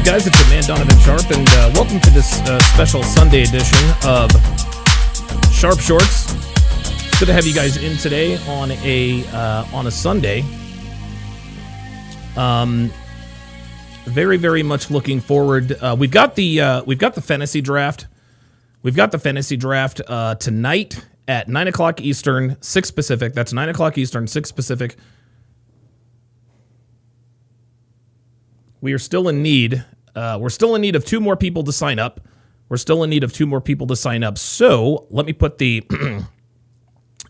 guys? It's your man Donovan Sharp, and welcome to this special Sunday edition of Sharp Shorts. Good to have you guys in today on a Sunday. Very, very much looking forward. We've got the fantasy draft. We've got the fantasy draft tonight at 9 o'clock Eastern, 6 Pacific. That's 9 o'clock Eastern, 6 Pacific. We are still in need. We're still in need of 2 more people to sign up. So let me put the,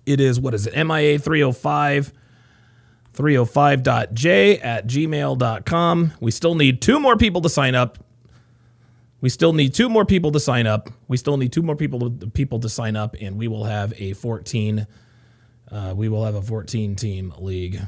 it is, what is it? MIA 305.j@gmail.com. We still need 2 more people to sign up. We still need 2 more people to sign up, and we will have a 14 team league.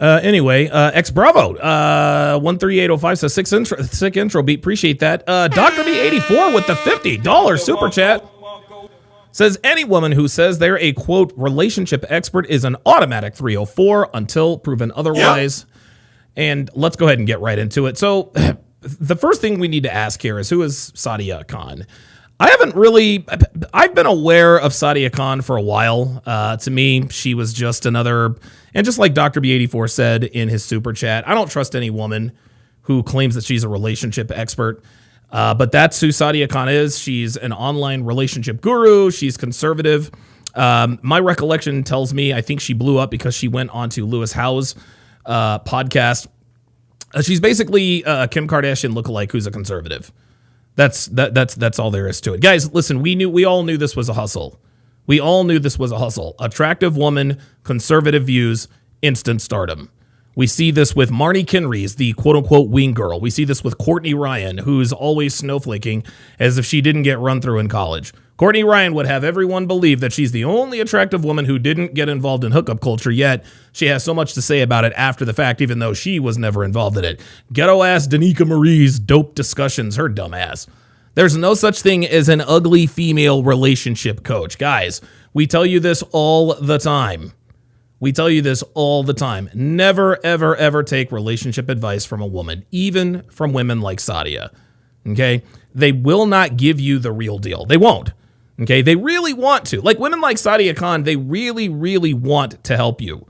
Anyway, X Bravo 13805 says sick intro beat. Appreciate that. Dr. B84 with the $50 super chat says any woman who says they're a quote relationship expert is an automatic 304 until proven otherwise. Yep. And let's go ahead and get right into it. So the first thing we need to ask here is, who is Sadia Khan? I've been aware of Sadia Khan for a while. To me, she was just another, and just like Dr. B84 said in his super chat, I don't trust any woman who claims that she's a relationship expert. But that's who Sadia Khan is. She's an online relationship guru. She's conservative. My recollection tells me, I think she blew up because she went onto Lewis Howe's podcast. She's basically Kim Kardashian lookalike who's a conservative. That's all there is to it. Guys, listen, we all knew this was a hustle. Attractive woman, conservative views, instant stardom. We see this with Marnie Kinrys, the quote-unquote wing girl. We see this with Courtney Ryan, who's always snowflaking as if she didn't get run through in college. Courtney Ryan would have everyone believe that she's the only attractive woman who didn't get involved in hookup culture, yet she has so much to say about it after the fact, even though she was never involved in it. Ghetto-ass Danica Marie's dope discussions, her dumb ass. There's no such thing as an ugly female relationship coach. Guys, we tell you this all the time. Never, ever, ever take relationship advice from a woman, even from women like Sadia. Okay? They will not give you the real deal. They won't. Okay? They really want to. Like women like Sadia Khan, they really, really want to help you.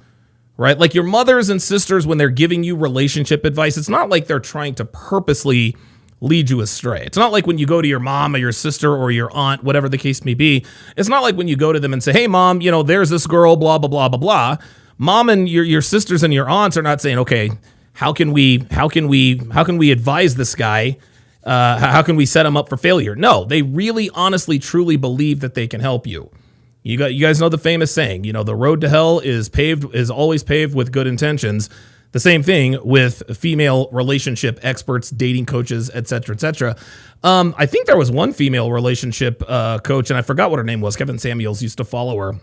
Right? Like your mothers and sisters, when they're giving you relationship advice, it's not like they're trying to purposely lead you astray. It's not like when you go to your mom or your sister or your aunt, whatever the case may be. It's not like when you go to them and say, hey, mom, there's this girl, blah, blah, blah, blah, blah. Mom and your sisters and your aunts are not saying, okay, how can we advise this guy? How can we set him up for failure? No, they really, honestly, truly believe that they can help you. You guys know the famous saying, the road to hell is always paved with good intentions. The same thing with female relationship experts, dating coaches, et cetera, et cetera. I think there was one female relationship coach, and I forgot what her name was. Kevin Samuels used to follow her.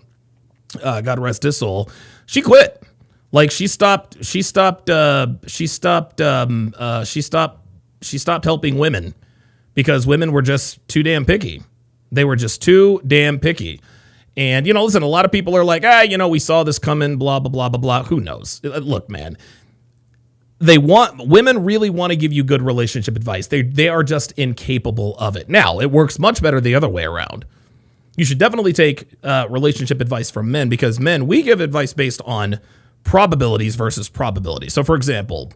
God rest his soul. She quit. Like she stopped helping women because women were just too damn picky. They were just too damn picky. And, listen, a lot of people are like, we saw this coming, blah, blah, blah, blah, blah. Who knows? Look, man, women really want to give you good relationship advice. They are just incapable of it. Now, it works much better the other way around. You should definitely take relationship advice from men because men, we give advice based on probabilities versus probability. So, for example,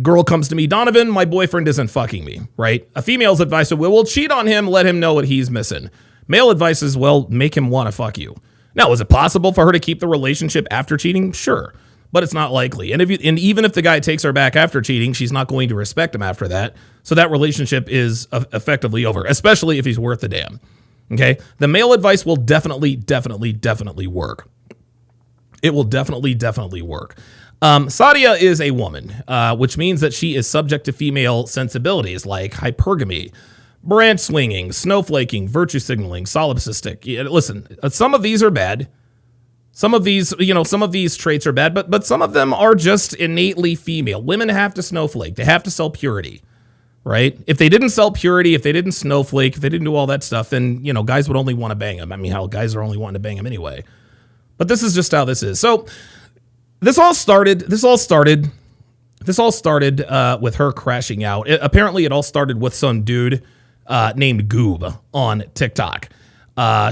girl comes to me, Donovan, my boyfriend isn't fucking me, right? A female's advice is, we'll cheat on him, let him know what he's missing. Male advice is, well, make him want to fuck you. Now, is it possible for her to keep the relationship after cheating? Sure, but it's not likely. And even if the guy takes her back after cheating, she's not going to respect him after that. So that relationship is effectively over, especially if he's worth a damn. Okay? The male advice will definitely work. It will definitely work. Sadia is a woman, which means that she is subject to female sensibilities like hypergamy, branch swinging, snowflaking, virtue signaling, solipsistic. Listen, some of these are bad. Some of these traits are bad, but some of them are just innately female. Women have to snowflake. They have to sell purity. right? If they didn't sell purity, if they didn't snowflake, if they didn't do all that stuff, then, you know, guys would only want to bang them. I mean, hell, guys are only wanting to bang them anyway. But this is just how this is. So this all started with her crashing out. Apparently, it all started with some dude named Goob on TikTok.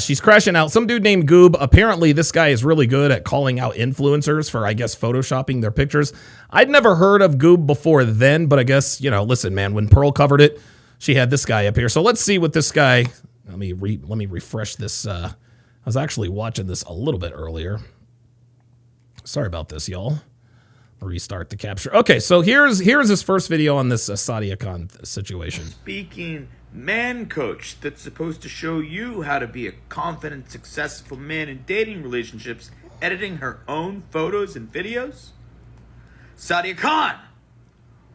She's crashing out. Some dude named Goob. Apparently, this guy is really good at calling out influencers for, I guess, photoshopping their pictures. I'd never heard of Goob before then, but I guess, you know, listen, man, when Pearl covered it, she had this guy up here. So let's see what this guy, let me refresh this. I was actually watching this a little bit earlier. Sorry about this, y'all. Restart the capture. Okay, so here's his first video on this Sadia Khan situation. Speaking man coach that's supposed to show you how to be a confident, successful man in dating relationships, editing her own photos and videos? Sadia Khan,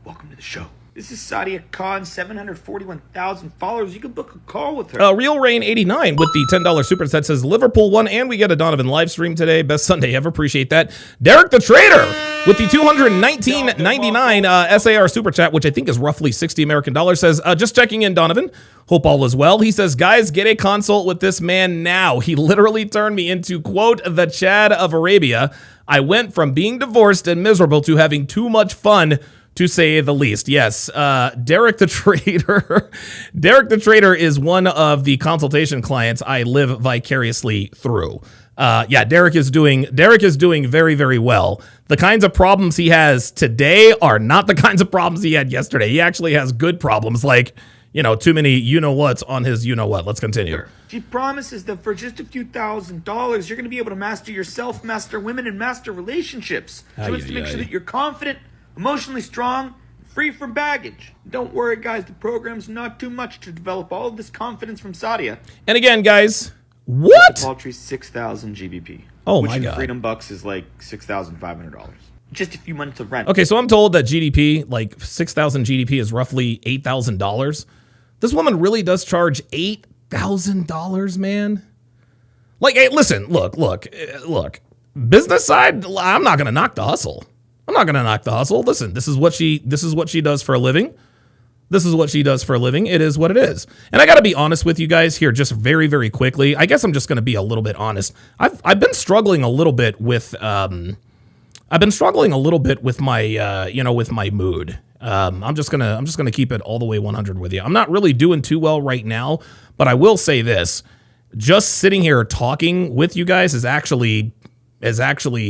welcome to the show. This is Sadia Khan, 741,000 followers. You can book a call with her. Real Rain 89 with the $10 super set says Liverpool won, and we get a Donovan live stream today. Best Sunday ever. Appreciate that. Derek the Trader with the $219.99 SAR super chat, which I think is roughly 60 American dollars, says, just checking in, Donovan. Hope all is well. He says, guys, get a consult with this man now. He literally turned me into, quote, the Chad of Arabia. I went from being divorced and miserable to having too much fun, to say the least. Yes, Derek the Trader. Derek the Trader is one of the consultation clients I live vicariously through. Yeah, Derek is doing very, very well. The kinds of problems he has today are not the kinds of problems he had yesterday. He actually has good problems, like, you know, too many you-know-whats on his you-know-what. Let's continue. She promises that for just a few $1,000s, you're going to be able to master yourself, master women, and master relationships. So it's to make sure that you're confident, emotionally strong, free from baggage. Don't worry, guys. The program's not too much to develop all of this confidence from Sadia. And again, guys, what? Paltry 6,000 GBP. Oh, which my in God. Freedom Bucks is like $6,500. Just a few months of rent. Okay, so I'm told that GDP, like 6,000 GDP, is roughly $8,000. This woman really does charge $8,000, man. Like, hey, listen, look. Business side, I'm not gonna knock the hustle. Listen, this is what she does for a living. It is what it is. And I got to be honest with you guys here, just very, very quickly. I guess I'm just going to be a little bit honest. I've been struggling a little bit with my with my mood. I'm just gonna keep it all the way 100 with you. I'm not really doing too well right now, but I will say this: just sitting here talking with you guys has actually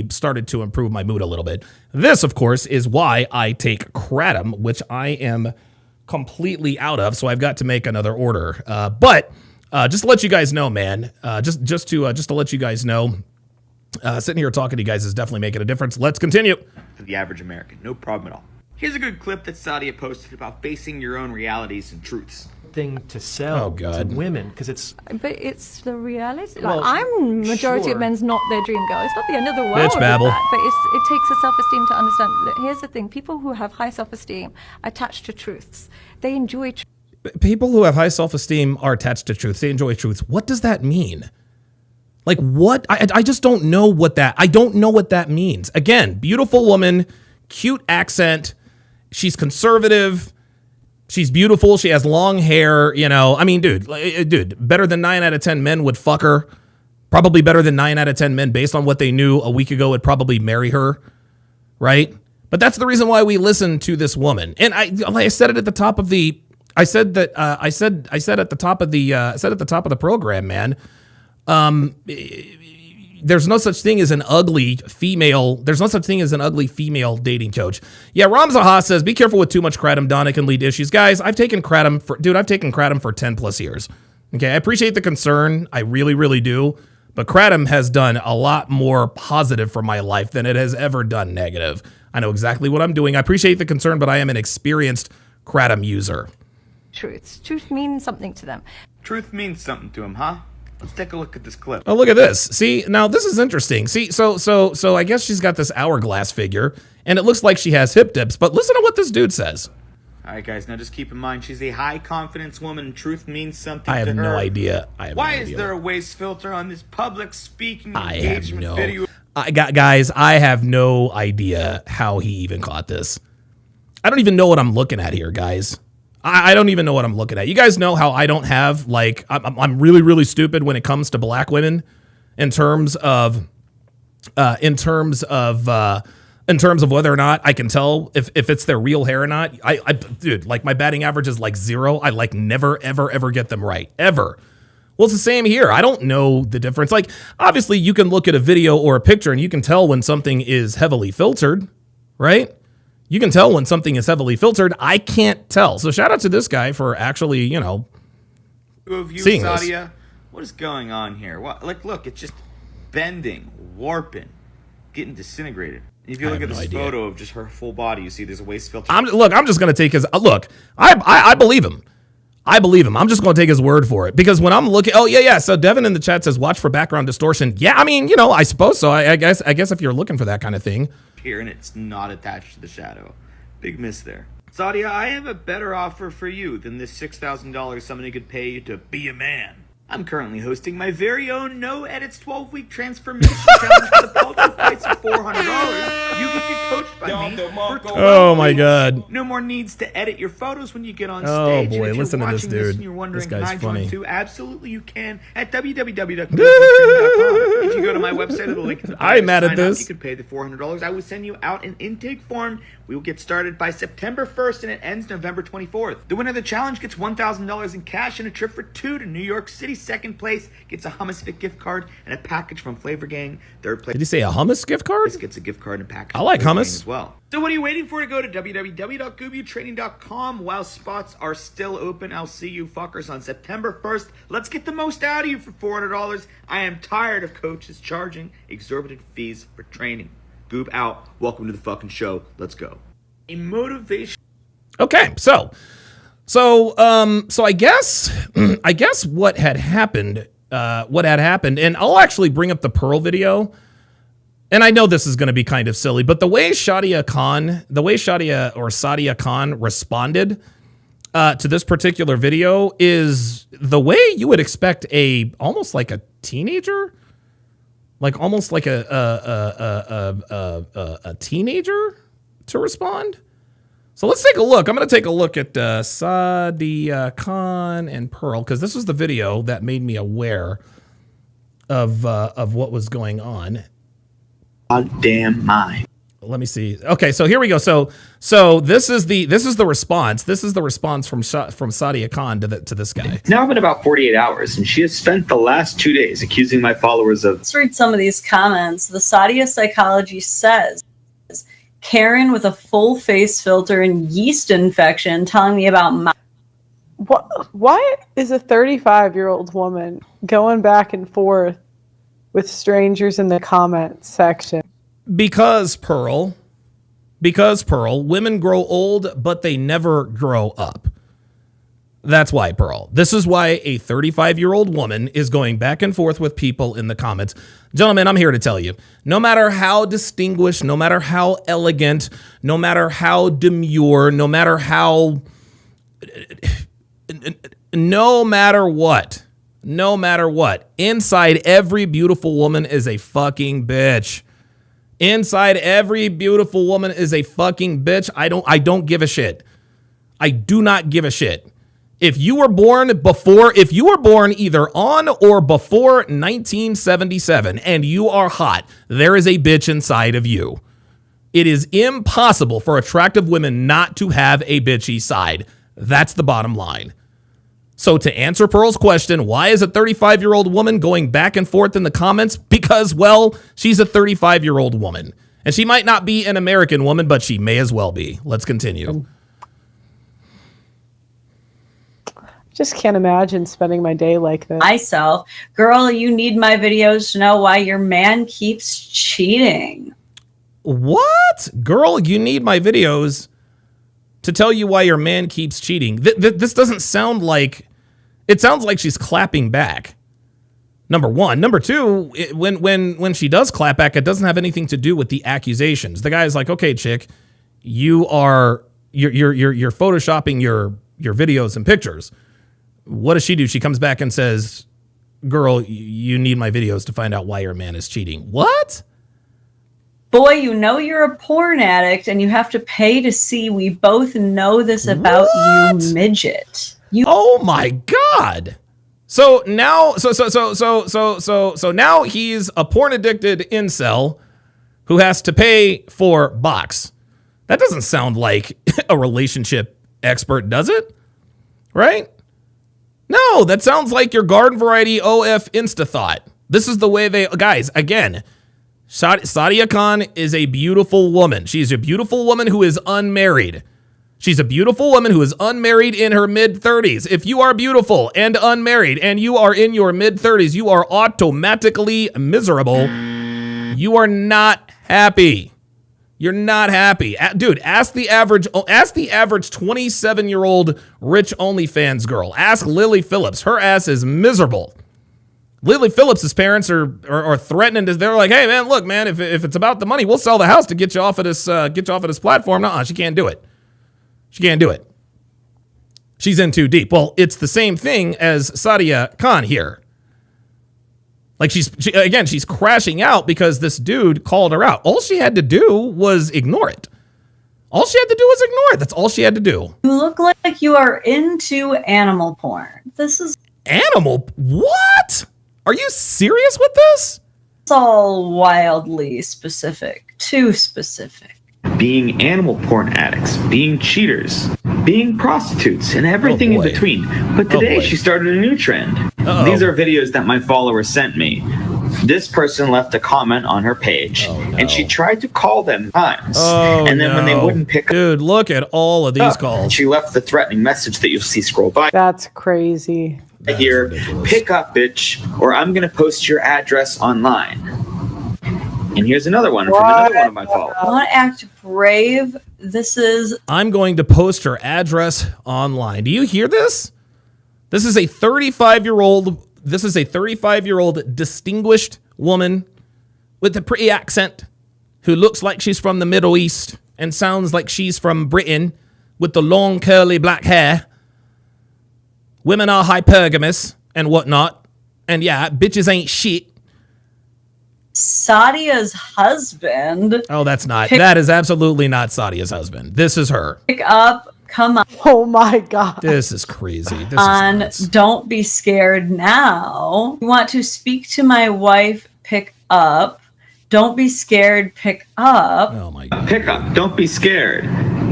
started to improve my mood a little bit. This, of course, is why I take kratom, which I am completely out of, so I've got to make another order. But just to let you guys know, man, just to let you guys know, sitting here talking to you guys is definitely making a difference. Let's continue. For the average American, no problem at all. Here's a good clip that Sadia posted about facing your own realities and truths. Thing to sell to women, because but it's the reality. Like, I'm majority of men's not their dream girl. It's not the end of the world. Bitch babble. That, but it takes a self-esteem to understand. Look, here's the thing: people who have high self-esteem attached to truths. They enjoy. People who have high self-esteem are attached to truths. They enjoy truths. What does that mean? Like, what? I just don't know what that. I don't know what that means. Again, beautiful woman, cute accent. She's conservative. She's beautiful. She has long hair. You know, I mean, dude, better than 9 out of 10 men would fuck her. Probably better than 9 out of 10 men, based on what they knew a week ago, would probably marry her. Right? But that's the reason why we listen to this woman. And I said it at the top of the. I said at the top of the program, man. There's no such thing as an ugly female. There's no such thing as an ugly female dating coach. Yeah, Ramzah says, be careful with too much kratom, Don. It can lead to issues. Guys, I've taken kratom for 10 plus years. Okay, I appreciate the concern. I really, really do. But kratom has done a lot more positive for my life than it has ever done negative. I know exactly what I'm doing. I appreciate the concern, but I am an experienced kratom user. Truth means something to them. Truth means something to him, huh? Let's take a look at this clip. Oh, look at this. See, now this is interesting. See, so I guess she's got this hourglass figure, and it looks like she has hip dips, but listen to what this dude says. All right, guys, now just keep in mind, she's a high-confidence woman, and truth means something to her. I have no idea. Why is there a waist filter on this public speaking engagement video? Guys, I have no idea how he even caught this. I don't even know what I'm looking at here, guys. I don't even know what I'm looking at. You guys know how I don't have, like, I'm really, really stupid when it comes to black women in terms of whether or not I can tell if it's their real hair or not. Dude, like, my batting average is like 0. I like never, ever, ever get them right. Ever. Well, it's the same here. I don't know the difference. Like, obviously, you can look at a video or a picture and you can tell when something is heavily filtered, right? You can tell when something is heavily filtered. I can't tell. So shout out to this guy for actually, you know, seeing Sadia, this. what is going on here? What, like, look, it's just bending, warping, getting disintegrated. If you look at this photo of just her full body, you see there's a waist filter. I'm just going to take his look. I believe him. I believe him. I'm just going to take his word for it, because when I'm looking, oh yeah. So Devin in the chat says, watch for background distortion. Yeah, I mean, you know, I suppose so. I guess if you're looking for that kind of thing. Here, and it's not attached to the shadow. Big miss there. Sadia, I have a better offer for you than this $6,000 somebody could pay you to be a man. I'm currently hosting my very own No Edits 12-week transformation challenge for the paltry price of $400. You can get coached by me for 12 Oh my weeks. God. No more needs to edit your photos when you get on Oh, stage. boy, And if listen you're to this watching dude. and you're wondering, This guy's can I join funny. too? Absolutely, you can at www.coachtraining.com. If you go to my website, it'll link in the bio. I'm mad at Sign up, this. You can pay the $400. I will send you out an intake form. We will get started by September 1st and it ends November 24th. The winner of the challenge gets $1,000 in cash and a trip for 2 to New York City. Second place gets a Hummus Fit gift card and a package from Flavor Gang. Third place Did you say a hummus gift card? gets a gift card and a package. I like from Flavor hummus. Gang as well. So what are you waiting for to go to www.gubutraining.com while spots are still open? I'll see you fuckers on September 1st. Let's get the most out of you for $400. I am tired of coaches charging exorbitant fees for training. Goob out. Welcome to the fucking show. Let's go. A motivation. Okay, so I guess what had happened, and I'll actually bring up the Pearl video. And I know this is going to be kind of silly, but the way Sadia Khan responded to this particular video is the way you would expect almost like a teenager, a teenager to respond. So let's take a look. I'm going to take a look at Sadia Khan and Pearl, because this was the video that made me aware of what was going on. Damn mind. Let me see. Okay, so here we go. So this is the response. This is the response from Sadia Khan to this guy. It's now been about 48 hours, and she has spent the last 2 days accusing my followers of. Let's read some of these comments. The Sadia Psychology says, Karen with a full face filter and yeast infection telling me about my. Why is a 35-year-old woman going back and forth with strangers in the comments section? Because Pearl, women grow old, but they never grow up. That's why, Pearl. This is why a 35-year-old woman is going back and forth with people in the comments. Gentlemen, I'm here to tell you, no matter how distinguished, no matter how elegant, no matter how demure, no matter what, inside every beautiful woman is a fucking bitch. Inside every beautiful woman is a fucking bitch. I don't give a shit. I do not give a shit. If you were born either on or before 1977 and you are hot, there is a bitch inside of you. It is impossible for attractive women not to have a bitchy side. That's the bottom line. So to answer Pearl's question, why is a 35-year-old woman going back and forth in the comments? Because, well, she's a 35-year-old woman. And she might not be an American woman, but she may as well be. Let's continue. Just can't imagine spending my day like this. Myself, girl, you need my videos to know why your man keeps cheating. What? Girl, you need my videos to tell you why your man keeps cheating. This doesn't sound like... It sounds like she's clapping back. Number one. Number two, when she does clap back, it doesn't have anything to do with the accusations. The guy's like, okay, chick, you're photoshopping your videos and pictures. What does she do? She comes back and says, girl, you need my videos to find out why your man is cheating. What? Boy, you know you're a porn addict and you have to pay to see. We both know this about you, midget. Oh my God. So now now he's a porn addicted incel who has to pay for box. That doesn't sound like a relationship expert, does it? Right? No, that sounds like your garden variety OF Insta thought. This is the way they, guys, again, Sadia Khan is a beautiful woman. She's a beautiful woman who is unmarried. She's a beautiful woman who is unmarried in her mid-30s. If you are beautiful and unmarried and you are in your mid-30s, you are automatically miserable. You are not happy. You're not happy. Dude, ask the average 27-year-old rich OnlyFans girl. Ask Lily Phillips. Her ass is miserable. Lily Phillips' parents are threatening to, they're like, hey man, look man, if it's about the money, we'll sell the house to get you off of this platform. No, she can't do it. She can't do it. She's in too deep. Well, it's the same thing as Sadia Khan here. Like she's crashing out because this dude called her out. All she had to do was ignore it. All she had to do was ignore it. That's all she had to do. You look like you are into animal porn. This is animal. What? Are you serious with this? It's all wildly specific. Too specific. Being animal porn addicts, being cheaters, being prostitutes, and everything in between. But today she started a new trend. These are videos that my followers sent me. This person left a comment on her page, and she tried to call them times. And then when they wouldn't pick up... Dude, look at all of these calls. She left the threatening message that you'll see scroll by. That's crazy. Here, pick up, bitch, or I'm going to post your address online. And here's another one from another one of my followers. I want to act brave. This is... I'm going to post her address online. Do you hear this? This is a 35-year-old distinguished woman with a pretty accent who looks like she's from the Middle East and sounds like she's from Britain with the long curly black hair. Women are hypergamous and whatnot. And yeah, bitches ain't shit. Sadia's husband. Oh, that's not. That is absolutely not Sadia's husband. This is her. Pick up. Come on. Oh my God. This is crazy. This on is nuts. Don't Be Scared Now. You want to speak to my wife? Pick up. Don't be scared. Pick up. Oh my God. Pick up. Don't be scared.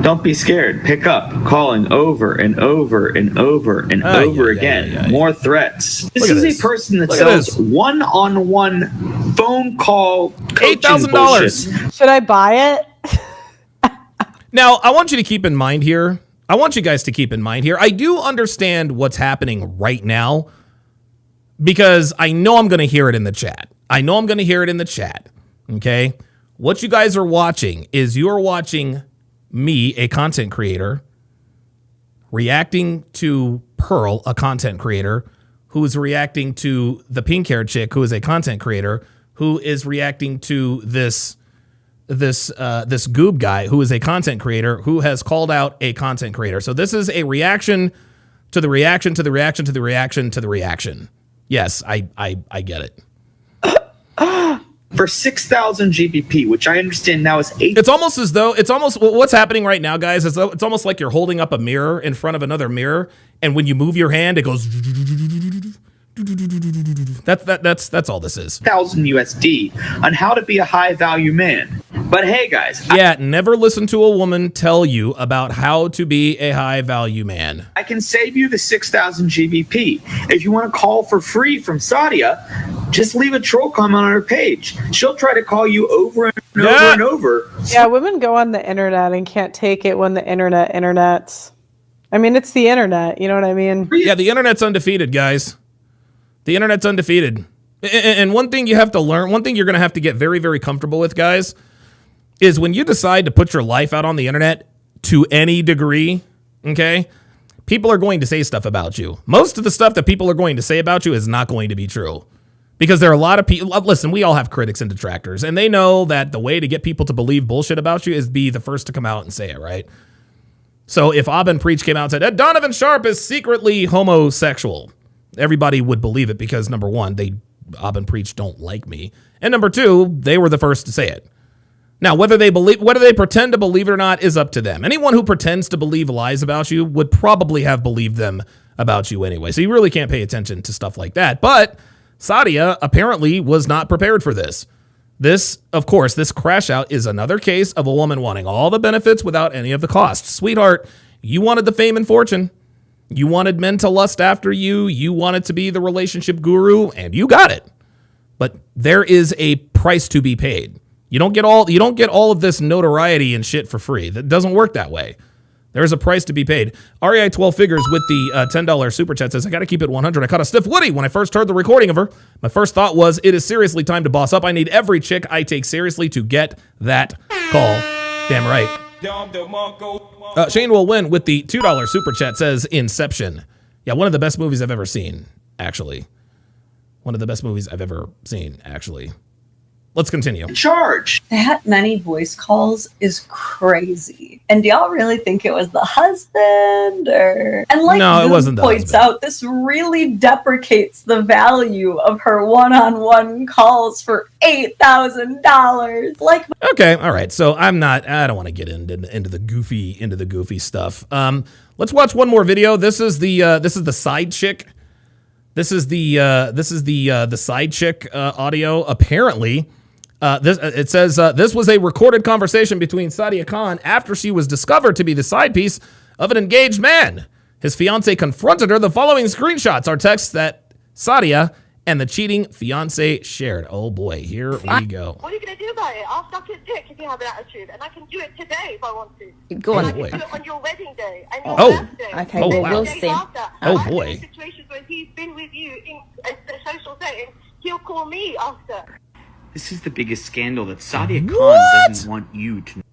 Don't be scared. Pick up. Calling over and over and over and over again. More threats. This is a person that sells one-on-one phone call coaching $8,000. Should I buy it? Now, I want you to keep in mind here. I want you guys to keep in mind here. I do understand what's happening right now because I know I'm going to hear it in the chat. Okay? What you guys are watching is you're watching me, a content creator, reacting to Pearl, a content creator, who is reacting to the pink hair chick, who is a content creator, who is reacting to this goob guy, who is a content creator, who has called out a content creator. So this is a reaction to the reaction to the reaction to the reaction to the reaction. Yes, I get it. For 6,000 GBP, which I understand now is 8. It's almost what's happening right now, guys. It's almost like you're holding up a mirror in front of another mirror, and when you move your hand, it goes. That's all this is. 1,000 USD on how to be a high value man. But hey, guys. Never listen to a woman tell you about how to be a high value man. I can save you the 6,000 GBP. If you want to call for free from Sadia, just leave a troll comment on her page. She'll try to call you over and over and over. Yeah, women go on the internet and can't take it when the internet's. I mean, it's the internet. You know what I mean? Yeah, the internet's undefeated, guys. The internet's undefeated. And one thing you have to learn, one thing you're going to have to get very, very comfortable with, guys, is when you decide to put your life out on the internet to any degree, okay, people are going to say stuff about you. Most of the stuff that people are going to say about you is not going to be true. Because there are a lot of people, listen, we all have critics and detractors, and they know that the way to get people to believe bullshit about you is be the first to come out and say it, right? So if Aben Preach came out and said, Donovan Sharp is secretly homosexual, everybody would believe it because, number one, Aben Preach don't like me. And number two, they were the first to say it. Now, whether they pretend to believe it or not is up to them. Anyone who pretends to believe lies about you would probably have believed them about you anyway. So you really can't pay attention to stuff like that. But Sadia apparently was not prepared for this. This, of course, this crash out is another case of a woman wanting all the benefits without any of the costs. Sweetheart, you wanted the fame and fortune. You wanted men to lust after you. You wanted to be the relationship guru, and you got it. But there is a price to be paid. You don't get all of this notoriety and shit for free. That doesn't work that way. There's a price to be paid. REI 12 Figures with the $10 super chat says, I got to keep it 100. I caught a stiff Woody when I first heard the recording of her. My first thought was, it is seriously time to boss up. I need every chick I take seriously to get that call. Damn right. Shane will win with the $2 super chat says, Inception. Yeah, one of the best movies I've ever seen, actually. One of the best movies I've ever seen, actually. Let's continue. Charge. That many voice calls is crazy. And do y'all really think it was the husband? And like no, it wasn't the points husband. out, this really deprecates the value of her one-on-one calls for $8,000. Like, okay, all right. So I don't want to get into the goofy stuff. Let's watch one more video. This is the side chick. This is the side chick audio. Apparently, it says this was a recorded conversation between Sadia Khan after she was discovered to be the side piece of an engaged man. His fiance confronted her. The following screenshots are texts that Sadia and the cheating fiance shared. Oh boy, here we go. What are you going to do about it? I'll suck his dick if you have an attitude, and I can do it today if I want to. Go on. And I can do it on your wedding day and your Oh. birthday. Okay, Oh, well, wow. we'll Days see. after. Oh, I've been boy. in situations where he's been with you in a social setting. He'll call me after. This is the biggest scandal that Sadia Khan doesn't want you to know.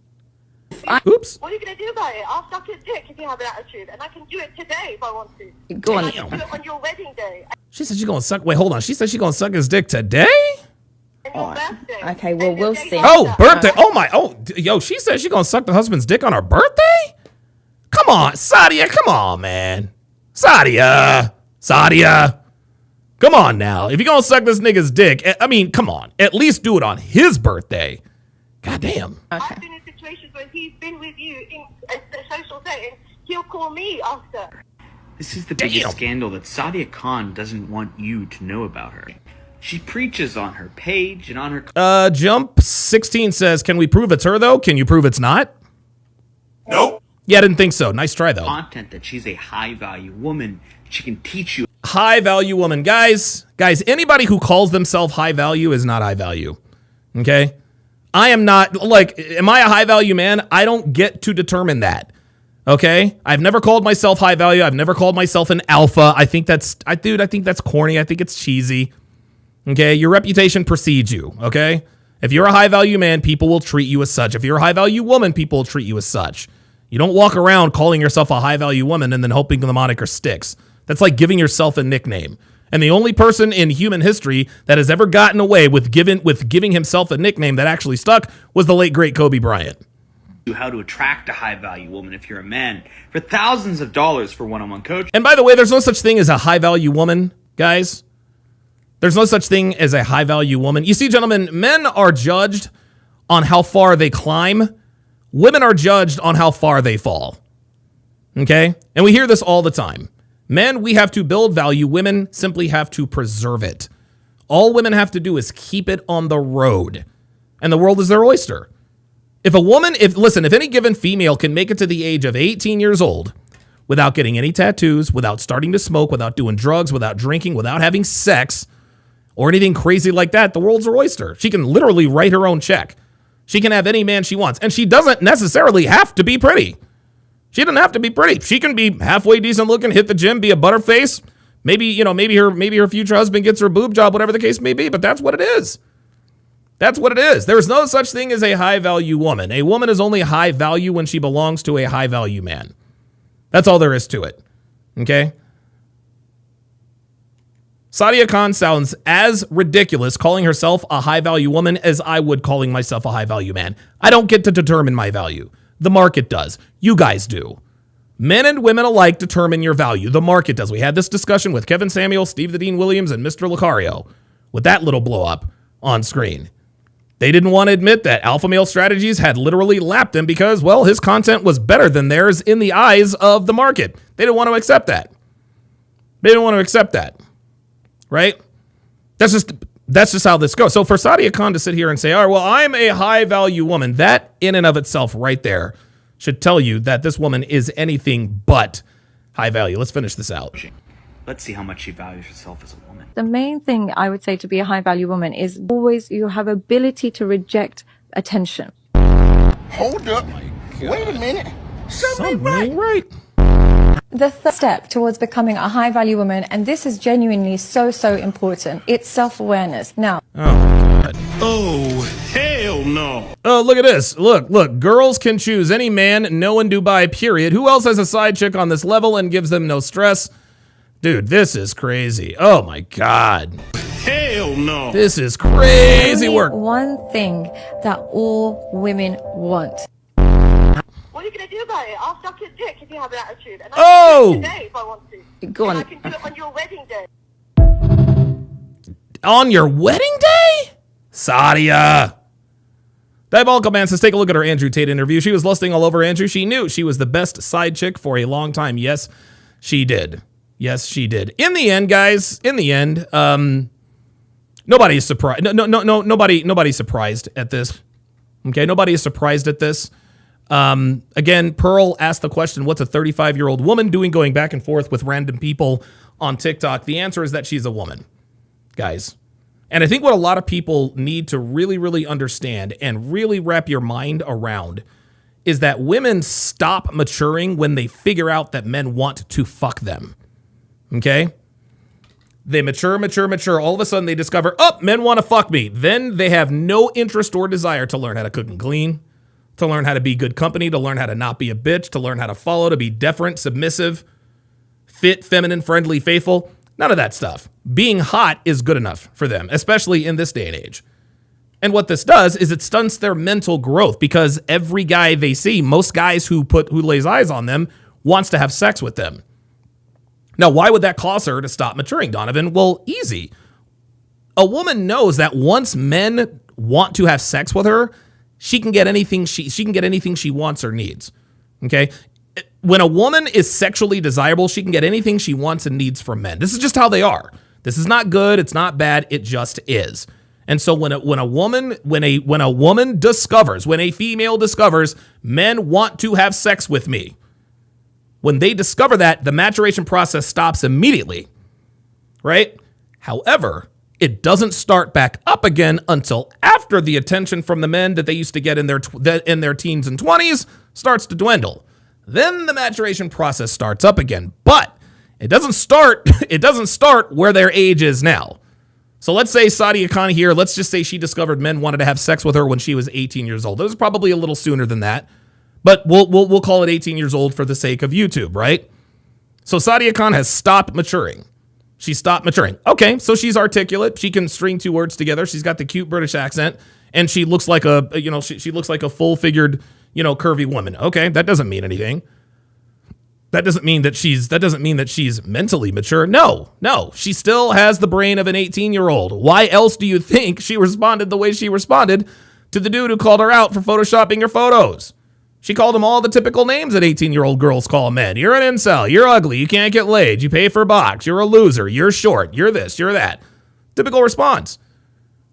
Oops. What are you going to do about it? I'll suck his dick if you have an attitude, and I can do it today if I want to. Go on. And I can do it on your wedding day She said she's gonna suck. Wait, hold on. She said she's gonna suck his dick today. and your birthday. Okay, well, and we'll the days see. Oh, after. birthday. Oh my. Oh, yo. She said she's gonna suck the husband's dick on her birthday. Come on, Sadia. Come on, man. Sadia. Come on now. If you're gonna suck this nigga's dick, I mean, come on. At least do it on his birthday. God damn. I've been in situations where he's been with you in a social setting. He'll call me after. This is the Damn. biggest scandal that Sadia Khan doesn't want you to know about her. She preaches on her page and on her Jump 16 says, can we prove it's her though? Can you prove it's not? Nope. Yeah, I didn't think so. Nice try though. content that she's a high value woman. She can teach you. High value woman. Guys, anybody who calls themselves high value is not high value. Okay? I am not, like, am I a high value man? I don't get to determine that. Okay? I've never called myself high value. I've never called myself an alpha. I think that's corny. I think it's cheesy. Okay? Your reputation precedes you. Okay? If you're a high value man, people will treat you as such. If you're a high value woman, people will treat you as such. You don't walk around calling yourself a high value woman and then hoping the moniker sticks. That's like giving yourself a nickname. And the only person in human history that has ever gotten away with giving himself a nickname that actually stuck was the late great Kobe Bryant. How to attract a high value woman if you're a man for thousands of dollars for one-on-one coaching. And by the way, there's no such thing as a high value woman, guys. There's no such thing as a high value woman. You see, gentlemen, men are judged on how far they climb. Women are judged on how far they fall. Okay? And we hear this all the time. Men, we have to build value. Women simply have to preserve it. All women have to do is keep it on the road. And the world is their oyster. If any given female can make it to the age of 18 years old without getting any tattoos, without starting to smoke, without doing drugs, without drinking, without having sex, or anything crazy like that, the world's her oyster. She can literally write her own check. She can have any man she wants. And she doesn't necessarily have to be pretty. She doesn't have to be pretty. She can be halfway decent looking, hit the gym, be a butterface. Maybe her future husband gets her a boob job, whatever the case may be, but that's what it is. That's what it is. There's no such thing as a high value woman. A woman is only high value when she belongs to a high value man. That's all there is to it. Okay? Sadia Khan sounds as ridiculous calling herself a high value woman as I would calling myself a high value man. I don't get to determine my value. The market does. You guys do. Men and women alike determine your value. The market does. We had this discussion with Kevin Samuel, Steve the Dean Williams, and Mr. Lucario with that little blow up on screen. They didn't want to admit that alpha male strategies had literally lapped him because, well, his content was better than theirs in the eyes of the market. They didn't want to accept that. They didn't want to accept that, right? That's just how this goes. So for Sadia Khan to sit here and say, all right, well, I'm a high value woman, that in and of itself right there should tell you that this woman is anything but high value. Let's finish this out. Let's see how much she values herself as a woman. The main thing I would say to be a high value woman is always you have ability to reject attention. Hold up. Wait a minute. Something ain't right. The third step towards becoming a high value woman, and this is genuinely so important, it's self-awareness. Now, Oh my God. Oh, hell no. Oh, look at this. Look, girls can choose any man, no in Dubai, period. Who else has a side chick on this level and gives them no stress? Dude, this is crazy. Oh my God. Hell no. This is crazy work. one thing that all women want. What are you going to do about it? I'll suck your dick if you have an attitude. And I Oh! can do it today if I want to. Go And on. I can do it on your wedding day. On your wedding day? Sadia. Diabolical Man says, take a look at her Andrew Tate interview. She was lusting all over Andrew. She knew she was the best side chick for a long time. Yes, she did. Yes, she did. In the end, guys, nobody's surprised. Nobody's surprised at this. Okay, nobody is surprised at this. Again, Pearl asked the question, what's a 35-year-old woman doing going back and forth with random people on TikTok? The answer is that she's a woman, guys. And I think what a lot of people need to really understand and really wrap your mind around is that women stop maturing when they figure out that men want to fuck them. Okay? They mature. All of a sudden they discover, oh, men want to fuck me. Then they have no interest or desire to learn how to cook and clean, to learn how to be good company, to learn how to not be a bitch, to learn how to follow, to be deferent, submissive, fit, feminine, friendly, faithful. None of that stuff. Being hot is good enough for them, especially in this day and age. And what this does is it stunts their mental growth because every guy they see, most guys who lays eyes on them, wants to have sex with them. Now, why would that cause her to stop maturing, Donovan? Well, easy. A woman knows that once men want to have sex with her, she can get anything she wants or needs. Okay? When a woman is sexually desirable, she can get anything she wants and needs from men. This is just how they are. This is not good. It's not bad. It just is. And so when a female discovers men want to have sex with me, when they discover that, the maturation process stops immediately, right? However, it doesn't start back up again until after the attention from the men that they used to get in their teens and 20s starts to dwindle. Then the maturation process starts up again, but it doesn't start where their age is now. So let's say Sadia Khan here, let's just say she discovered men wanted to have sex with her when she was 18 years old. It was probably a little sooner than that, but we'll call it 18 years old for the sake of YouTube, right? So Sadia Khan has stopped maturing. She stopped maturing. Okay, so she's articulate. She can string two words together. She's got the cute British accent, and she looks like she looks like a full-figured, curvy woman. Okay, that doesn't mean anything. That doesn't mean that she's mentally mature. No, she still has the brain of an 18-year-old. Why else do you think she responded the way she responded to the dude who called her out for photoshopping her photos? She called him all the typical names that 18-year-old girls call men. You're an incel. You're ugly. You can't get laid. You pay for box. You're a loser. You're short. You're this. You're that. Typical response.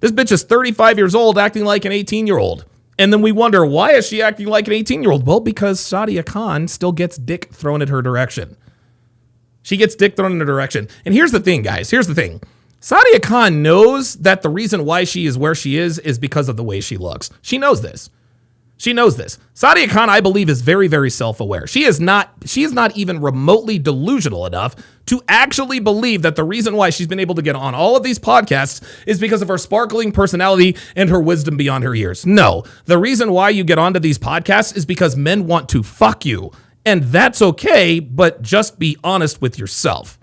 This bitch is 35 years old acting like an 18-year-old. And then we wonder, why is she acting like an 18-year-old? Well, because Sadia Khan still gets dick thrown at her direction. She gets dick thrown in her direction. And here's the thing, guys. Here's the thing. Sadia Khan knows that the reason why she is where she is because of the way she looks. She knows this. She knows this. Sadia Khan, I believe, is very, very self-aware. She is not even remotely delusional enough to actually believe that the reason why she's been able to get on all of these podcasts is because of her sparkling personality and her wisdom beyond her years. No, the reason why you get onto these podcasts is because men want to fuck you. And that's okay, but just be honest with yourself,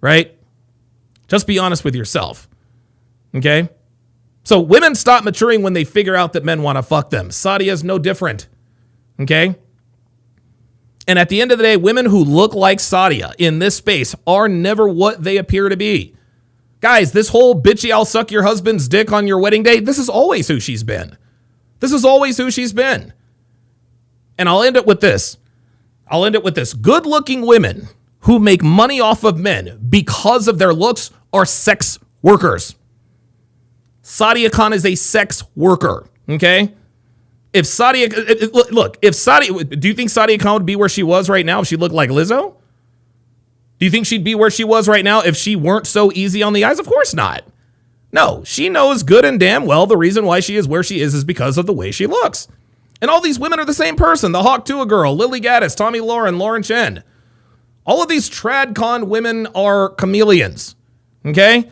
right? Just be honest with yourself, okay? So women stop maturing when they figure out that men want to fuck them. Sadia is no different, okay? And at the end of the day, women who look like Sadia in this space are never what they appear to be. Guys, this whole bitchy, I'll suck your husband's dick on your wedding day, this is always who she's been. This is always who she's been. And I'll end it with this. Good-looking women who make money off of men because of their looks are sex workers. Sadia Khan is a sex worker, okay? Do you think Sadia Khan would be where she was right now if she looked like Lizzo? Do you think she'd be where she was right now if she weren't so easy on the eyes? Of course not. No, she knows good and damn well the reason why she is where she is because of the way she looks. And all these women are the same person. The Hawk Tuah girl, Lily Gaddis, Tommy Lauren, Lauren Chen. All of these TradCon women are chameleons, okay?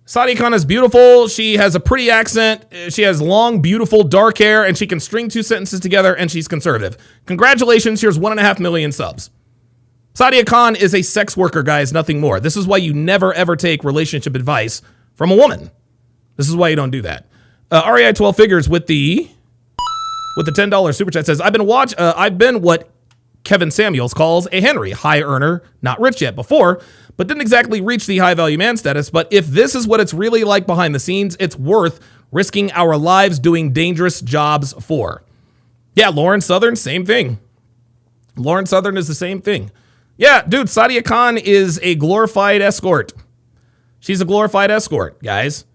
Sadia Khan is beautiful. She has a pretty accent. She has long, beautiful, dark hair, and she can string two sentences together, and she's conservative. Congratulations, here's 1.5 million subs. Sadia Khan is a sex worker, guys, nothing more. This is why you never, ever take relationship advice from a woman. This is why you don't do that. REI 12 Figures with the $10 super chat says, I've been what Kevin Samuels calls a Henry, high earner, not rich yet before, but didn't exactly reach the high value man status. But if this is what it's really like behind the scenes, it's worth risking our lives doing dangerous jobs for. Yeah, Lauren Southern, same thing. Lauren Southern is the same thing. Yeah, dude, Sadia Khan is a glorified escort. She's a glorified escort, guys.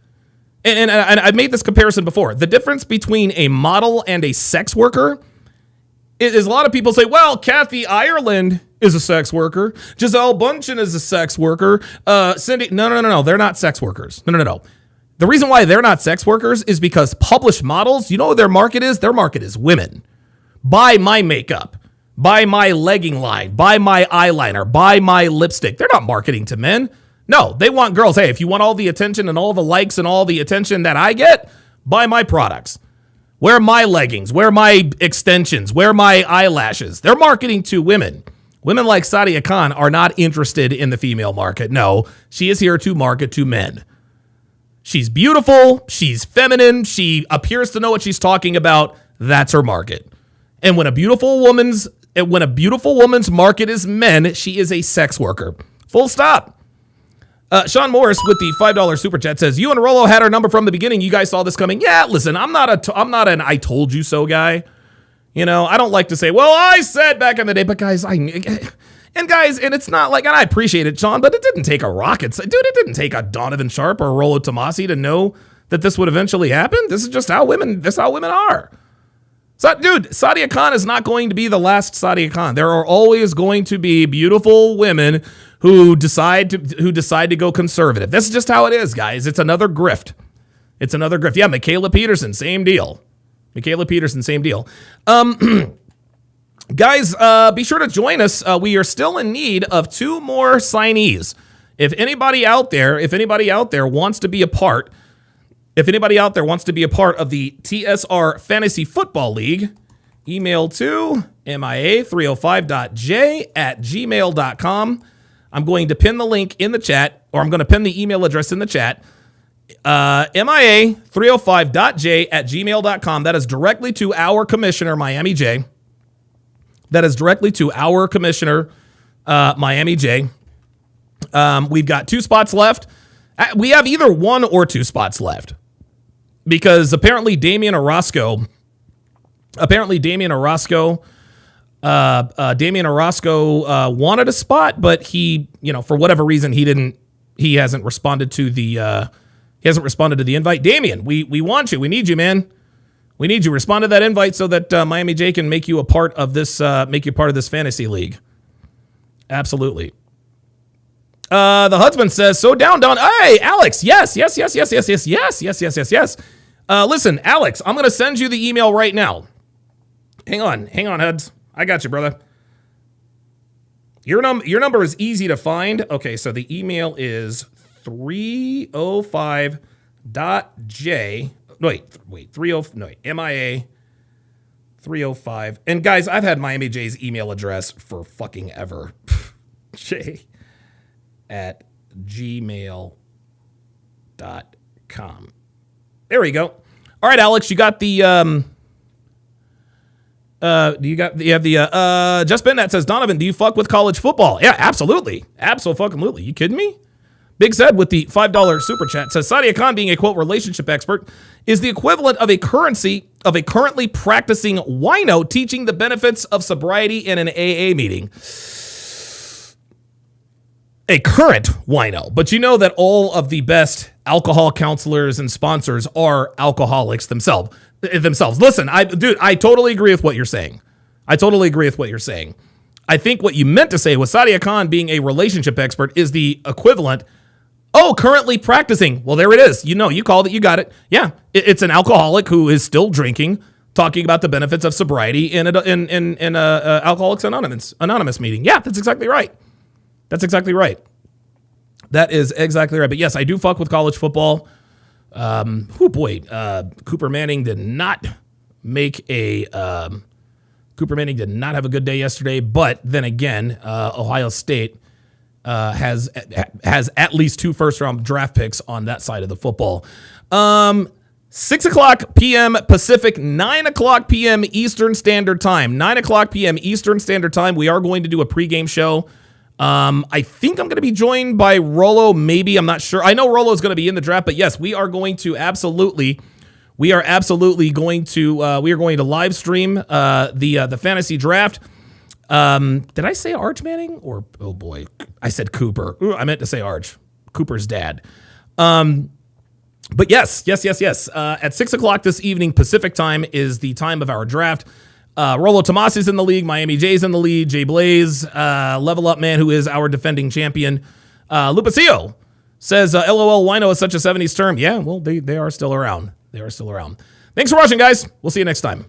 And I've made this comparison before. The difference between a model and a sex worker is a lot of people say, well, Kathy Ireland is a sex worker. Giselle Bundchen is a sex worker. Cindy, no. They're not sex workers. No. The reason why they're not sex workers is because published models, you know what their market is? Their market is women. Buy my makeup. Buy my legging line. Buy my eyeliner. Buy my lipstick. They're not marketing to men. No, they want girls. Hey, if you want all the attention and all the likes and all the attention that I get, buy my products. Wear my leggings. Wear my extensions. Wear my eyelashes. They're marketing to women. Women like Sadia Khan are not interested in the female market. No, she is here to market to men. She's beautiful. She's feminine. She appears to know what she's talking about. That's her market. And when a beautiful woman's market is men, she is a sex worker. Full stop. Sean Morris with the $5 super chat says, you and Rollo had our number from the beginning. You guys saw this coming. Yeah, listen, I'm not an I told you so guy. You know, I don't like to say, well, I said back in the day, but guys, and it's not like, and I appreciate it, Sean, but it didn't take a rocket. Dude, it didn't take a Donovan Sharp or a Rollo Tomasi to know that this would eventually happen. This is just how women are. So, dude, Sadia Khan is not going to be the last Sadia Khan. There are always going to be beautiful women who decide to go conservative. That's just how it is, guys. It's another grift. Yeah, Michaela Peterson, same deal. Guys, be sure to join us. We are still in need of 2 more signees. If anybody out there wants to be a part of the TSR Fantasy Football League, email to mia305.j@gmail.com. I'm going to pin the link in the chat, or I'm going to pin the email address in the chat. mia305.j@gmail.com. That is directly to our commissioner, Miami J. We've got 2 spots left. We have either 1 or 2 spots left. Because apparently Damian Orozco wanted a spot, but he, for whatever reason, he hasn't responded to the invite. Damian, we want you. We need you, man. We need you. Respond to that invite so that Miami J can make you a part of this, fantasy league. Absolutely. The husband says, so down. Hey, Alex. Yes. Listen, Alex, I'm going to send you the email right now. Hang on, Huds. I got you, brother. Your number is easy to find. Okay, so the email is 305.j. MIA 305. And guys, I've had Miami J's email address for fucking ever. j@gmail.com. There we go. All right, Alex, you got the Just Ben that says, Donovan, do you fuck with college football? Yeah, absolutely. Absolutely. You kidding me? Big Zed with the $5 super chat says Sadia Khan being a quote relationship expert is the equivalent of a currently practicing wino teaching the benefits of sobriety in an AA meeting. A current wino, but you know that all of the best alcohol counselors and sponsors are alcoholics themselves. Listen, I totally agree with what you're saying. I think what you meant to say was Sadia Khan being a relationship expert is the equivalent. Oh, currently practicing. Well, there it is. You called it. You got it. Yeah, it's an alcoholic who is still drinking, talking about the benefits of sobriety in a Alcoholics Anonymous meeting. Yeah, that's exactly right. That is exactly right. But yes, I do fuck with college football. Cooper Manning did not have a good day yesterday. But then again, Ohio State has at least 2 first-round draft picks on that side of the football. 6 o'clock p.m. Pacific, 9 o'clock p.m. Eastern Standard Time. 9 o'clock p.m. Eastern Standard Time. We are going to do a pregame show. I think I'm going to be joined by Rolo. Maybe, I'm not sure. I know Rolo is going to be in the draft, but yes, we are going to absolutely going to live stream the fantasy draft. Did I say Arch Manning or oh boy, I said Cooper. Ooh, I meant to say Arch, Cooper's dad. But yes. At 6 o'clock this evening Pacific time is the time of our draft. Rolo Tomas is in the league. Miami J's in the league. Jay Blaze, Level Up Man, who is our defending champion. Lupicio says, LOL, wino is such a 70s term. Yeah, well, they are still around. Thanks for watching, guys. We'll see you next time.